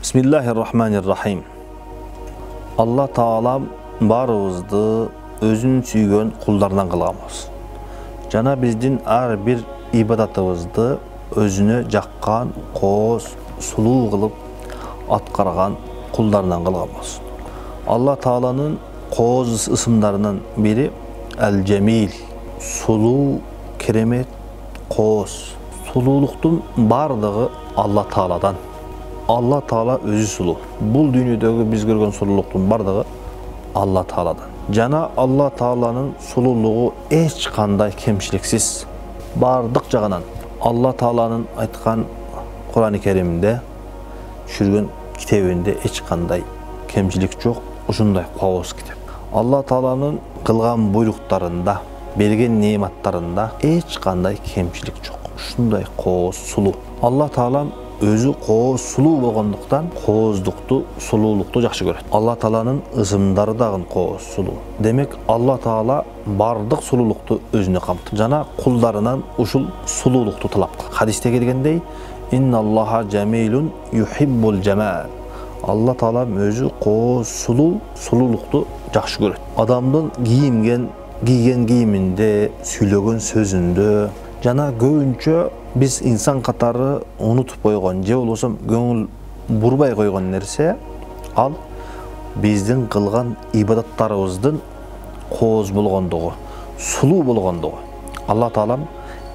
Bismillahirrahmanirrahim. Allah Taala barыбызды özünün süygөн kullarından kılgan bolsun. Jana bizdin har bir ibadetibizdi özüne jakkan, koos, suluu kılıp atkargan kullarından kılgan bolsun. Allah Taala'nın koos isımlarının biri El-Cemil, suluu, keremet, koos. Sululuktun bardığı Allah Taala'dan. Allah Taala özü sulu. Bul dünyadagi biz görgön sululuktun bardığı Allah Taala'dan. Jana Allah Taala'nın sululuğu hiç kanday kemçiliksiz. Bardık jagынан Allah Taala'nın aytkan Kur'an-ı Kerim'de düşürgön kitabında hiç kanday kemçilik yok. Uşunday koos kitap. Allah Taala'nın kılgan buyruklarında, bergen nimetlerinde hiç kanday kemçilik yok. Uşunday koos, sulu. Allah Taala özü koos, sulu bolgonduktan koozduktu, sululuktu jakşı görөт. Allah Taala'nın ısımdары dagın koos, sulu. Demek Allah Taala bardık sululuktu özüne kamtı. Jana kullarынан uşul sululuktu talaptı. Hadiste kelgендей, İnnallaha cemilun yuhibbul cemal. Allah Taala özü koos, sulu, sululuktu jakşı görөt. Adamdın giyingen giyiminde, söylөгөн sözünde, jana көбүнчө biz insan katarı unutup koygan, je bolbosam көңүл бурбай койгон нерсе, ал биздин кылган ибадаттарыбыздын кооз болгондугу, сулуу болгондугу. Allah Taala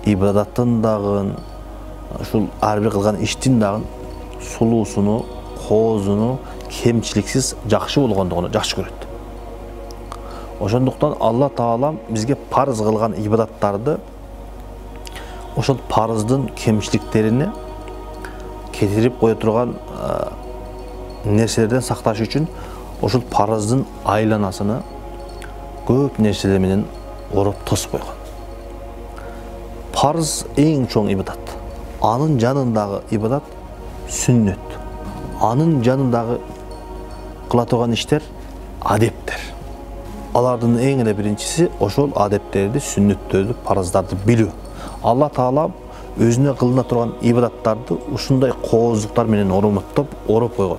ibadаттын дагы, ушул ар бир кылган иштин дагы сулуусуну, коозуну кемчиликсиз жакшы болгондугуну жакшы көрөт. Ошондуктан Allah Taala бизге парыз кылган ибадаттарды ошол парыздын кемчиликтерини кетирип кое турган нерселерден сакташ үчүн ошол парыздын айланасыны көп нерселер менен ороп тосуп койгон. Парыз эң чоң ибадат. Анын жанындагы ибадат сүннөт. Анын жанындагы кыла турган иштер адептер. Алардын эң эле биринчиси ошол адептерди, сүннөттөрдү, парыздарды билүү. Allah Taala özüne kılına turan ibadattарды ушундай кооздуктар менен оруматтап, ороп койгон.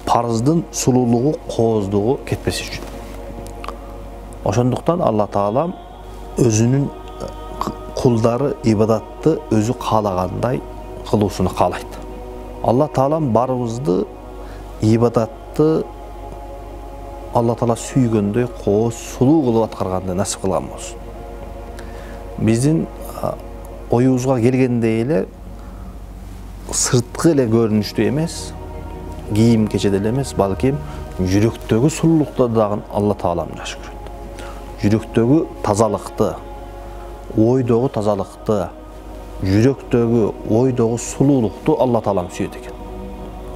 Парыздын сулуулугу, кооздугу кетпеси үчүн. Ошондуктан Allah Taala өзүнүн кулдары ибадатты өзү каалагандай кылуусуну каалайт. Allah Taala барыбызды ибадатты Allah Taala сүйгөндөй кооз, сулуу кылып аткарганды насип кылган болсун. Биздин оюбузга келгендей эле сырткы эле көрүнүштүү эмес, кийим кечеде эле эмес, балким жүрөктөгү сулуулукту дагы Allah Taala жакшы көрөт. Жүрөктөгү тазалыкты, ойдогу тазалыкты, жүрөктөгү, ойдогу сулуулукту Allah Taala сүйөт экен.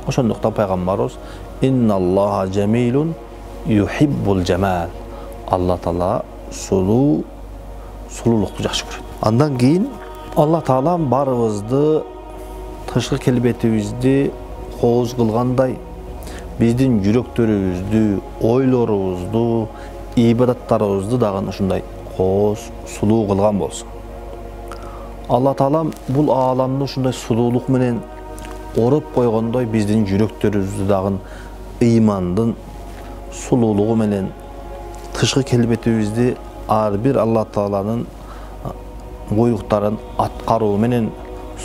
Ошондуктан пайгамбарыбыз инналлаха жамилун юхиббул жамал. Allah Taala сулуулукту жакшы көрөт. Андан кийин Allah Taala барыбызды, тышкы келбетибизди кооз кылгандай, биздин жүрөктөрүбүздү, ойлорубузду, ибадаттарыбызды дагы ушундай кооз, сулуу кылган болсун. Allah Taala бул ааламды ушундай сулуулук менен ороп койгондой, биздин жүрөктөрүбүздү дагы ыймандын сулуулугу менен, тышкы келбетибизди ар бир Allah Taala'nın буйруктарын аткаруу менен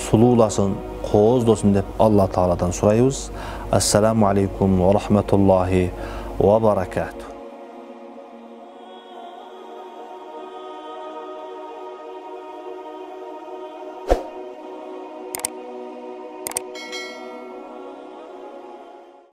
сулууласын, кооздосун деп Allah Taala'дан сурайбыз. Ассаламу алейкум ва рахматуллахи ва баракатух.